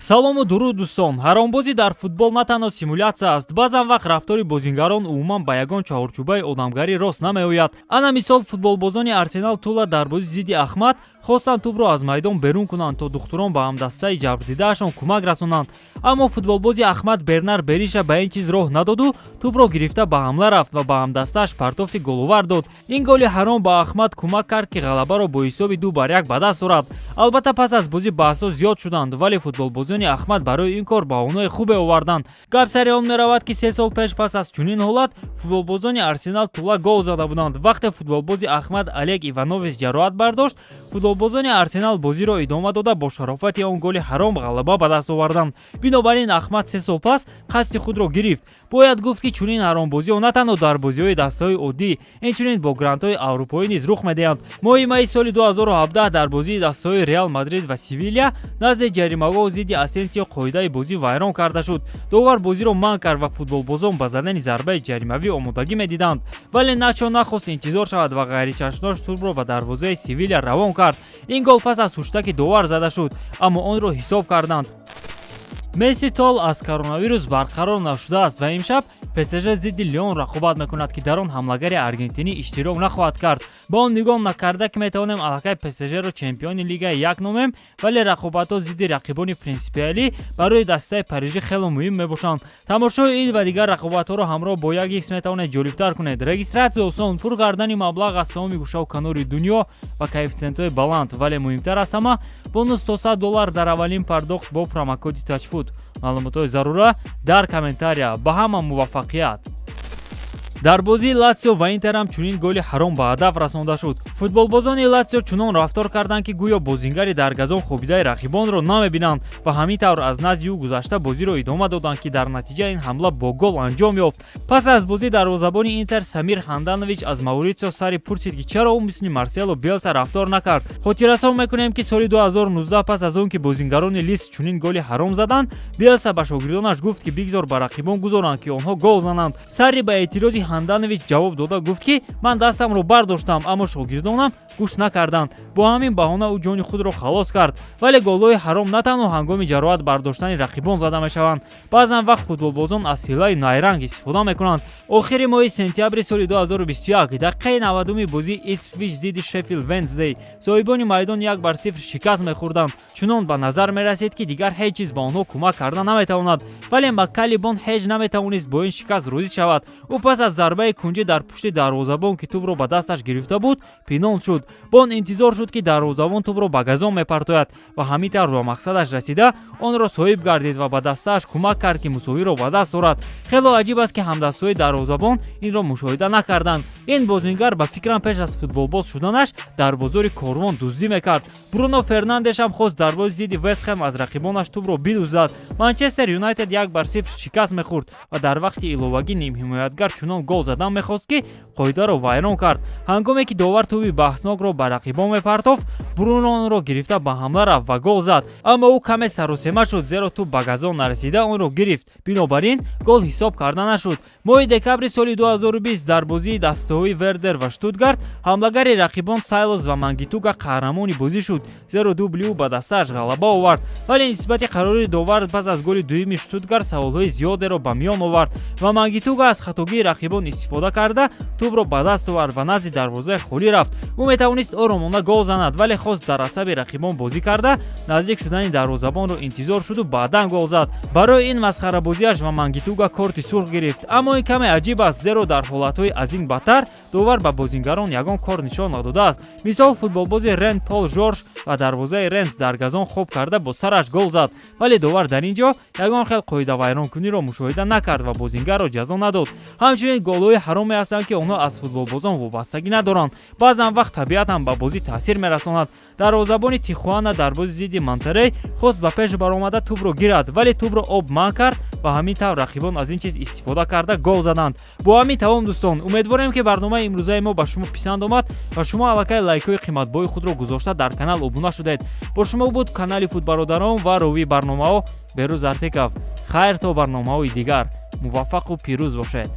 салому дуруд дӯстон. ҳаромбозӣ дар футбол на танҳо симулятсия аст, баъзан вақт рафтори бозингарон умуман ба ягон чаҳорчӯбаи одамгарӣ рост намеояд. Ана мисол футболбозони Арсенал Тула дар бозӣ зидди Ахмад хостанд тӯбро аз майдон берун кунанд, то духтурон ба ҳамдастаи ҷабрдидаашон кӯмак расонанд. Аммо футболбози Ахмад Бернар Бериша ба ин чиз роҳ надоду тӯбро гирифта ба ҳамла рафт ва ба ҳамдастааш партофти головар дод. Ин голи ҳаром ба Ахмад кӯмак кард, ки ғалабаро бо ҳисоби 2-1 ба даст орад. Албатта пас аз бозӣ баҳсҳо зиёд шуданд, вале футболбозони Ахмад барои ин кор баҳонаи хубе оварданд. Гап сари он меравад, ки 3 сол пеш пас аз чунин ҳолат футболбозони Арсенал Тула гол зада буданд. Вақте футболбози Ахмад Олег Иванович ҷароҳат бардошт, футболбозони Арсенал бозиро идома дода бо шарофати он голи ҳаром ғалаба ба даст оварданд. Бинобар ин Ахмад 3 сол пас қасди худро гирифт. Бояд гуфт, ки чунин ҳаромбозиҳо на танҳо дар бозиҳои дастаҳои оддӣ, инчунин бо грантҳои аврупоӣ низ рух медиҳанд. Моҳи майи соли 2017 дар бозии дастаҳои Реал Мадрид ва Севилья назди ҷаримагоҳ зидди Асенсио қоидаи бозӣ вайрон карда шуд. Довар бозиро манъ кард ва футболбозон ба задани зарбаи ҷаримавӣ омодагӣ медиданд, вале начо нахост интизор шавад ва ғайричашмдош тӯбро ба дарвозаи Севилья равон кард. Ин гол пас аз хуштаки довар зада шуд, аммо онро ҳисоб карданд. Месси Тол аз коронавирус барқарор нашудааст ва имшаб ПСЖ зидди Лион рақобат мекунад, ки дар он ҳамлагари аргентинӣ иштирок нахоҳад кард. Ба он нигоҳ накарда, ки метавонем аллакай ПСЖро чемпиони лигаи як номем, вале рақобатҳо зидди рақибони принсипиалӣ барои дастаи парижӣ хеле муҳим мебошанд. Тамошои ин ва дигар рақобатҳоро ҳамроҳ бо як икс метавонед ҷолибтар кунед. Регистратсия осон, пур кардани маблағ аз тамоми гӯшаву канори дунё ва коэффициентҳои баланд, вале муҳимтар аз ҳама бонус то $100 дар аввалин пардохт бо промокоди Touchfoot. маълумотҳои зарура дар комментария. Ба ҳама муваффақият. Дар бозии Латсио ва Интер ҳам чунин голи ҳаром ба ҳадаф расонда шуд. Футболбозони Латсио чунон рафтор карданд, ки гӯё бозингари дар газон хобидаи рақибонро намебинанд ва ҳамин тавр аз назди ӯ гузашта бозиро идома доданд, ки дар натиҷа ин ҳамла бо гол анҷом ёфт. Пас аз бозӣ дарвозабони Интер Самир Ханданович аз Мауритсио Сарри пурсид, ки чаро ӯ мисли Марсело Белса рафтор накард. хотиррасон мекунем, ки соли 2019 пас аз он, ки бозингарони Лис чунин голи ҳаром заданд, Белса ба шогирдонаш гуфт, ки бигзор ба рақибон гузоранд, ки онҳо гол зананд. Сарри ба эътирози Ханданович ҷавоб дода гуфт, ки ман дастамро бардоштам, аммо шогирдонам гӯш накарданд. Бо ҳамин баҳона ӯ ҷони худро халос кард. Вале голҳои ҳаром на танҳо ҳангоми ҷароҳат бардоштани рақибон зада мешаванд. Баъзан вақт футболбозон аз ҳилаи найранг истифода мекунанд. Охири моҳи сентябри соли 2021 дақиқаи 90-уми бозии Ипсвич зидди Шеффилд Венсдей соҳибони майдон 1-0 шикаст мехӯрданд. Чунон ба назар мерасид, ки дигар ҳеҷ чиз ба онҳо кӯмак карда наметавонад. Вале Маккалибон ҳеҷ наметавонист бо ин шикаст розӣ шавад. Ӯ пас аз зарбаи кунҷӣ дар пушти дарвозабон, ки тӯбро ба дасташ гирифта буд, пинол шуд. Бон интизор шуд, ки дарвозабон тӯбро ба газон мепартояд ва ҳамин тавр ба мақсадаш расида онро соҳиб гардид ва ба дастааш кӯмак кард, ки мусовиро ба даст орад. Хеле аҷиб аст, ки ҳамдастҳои дарвозабон инро мушоҳида накарданд. Ин бозингар ба фикрам пеш аз футболбоз шуданаш дар бозори Корвон дуздӣ мекард. Бруно Фернандеш ҳам хост дар бози зидди Вест Хэм аз рақибонаш тӯбро бидӯздад. Манчестер Юнайтед 1-0 шикаст мехӯрд ва дар вақти иловагӣ нимҳимоятгар чунон гол задан мехост, ки қоидаро вайрон кард. ҳангоме ки довар тӯби баҳснокро ба рақибон мепартофт, Бруно онро гирифта ба ҳамла рафт ва гол зад. Аммо ӯ каме саросема шуд, зеро тӯб ба газон нарасида онро гирифт. Бинобар ин гол ҳисоб карда нашуд. моҳи декабри соли 2020 дар бозии дастаҳои Вердер ва Штутгарт ҳамлагари рақибон Сайлос ва Мангитуга қаҳрамони бозӣ шуд, зеро дубли ӯ ба дастааш ғалаба овард. вале нисбати қарори довар пас аз голи дуюми Штутгарт саволҳои зиёдеро ба миён овард ва Мангитуга аз хатогии рақибон истифода карда тӯбро ба даст овард ва назди дарвозаи холӣ рафт. ӯ метавонист оромона гол занад, вале хост дар асаби рақибон бозӣ карда наздик шудани дарвозабонро интизор шуду баъдан гол зад. барои ин масхарабозиаш ва Мангитуга корти сурх гирифт. аммо ин каме аҷиб аст, зеро дар ҳолатҳои аз ин бадтар довар ба бозингарон ягон кор нишон надодааст. мисол футболбози Рен Пол Жорж ва дарвозаи Ренс дар газон хоб карда бо сараш гол зад, вале довар дар ин ҷо ягон хел қоидавайронкуниро мушоҳида накард ва бозингарро ҷазо надод. ҳамчунин голҳои ҳароме ҳастанд, ки онҳо аз футболбозон вобастагӣ надоранд. баъзан вақт табиат ҳам ба бозӣ таъсир мерасонад. дарвозабони Тихуана дар бози зидди Монтерей хост ба пеш баромада тӯбро гирад, вале тӯбро об манъ кард ва ҳамин тавр рақибон аз ин чиз истифода карда гол заданд. бо ҳамин тамом дӯстон, умедворем, ки барномаи имрӯзаи мо ба шумо писанд омад ва шумо аллакай лайкҳои қиматбои худро гузошта дар канал обуна шудед. бо шумо буд канали Футбародарон ва ровии барномаҳо Берӯз Артеков. хайр то барномаҳои дигар. муваффақу пирӯз бошед.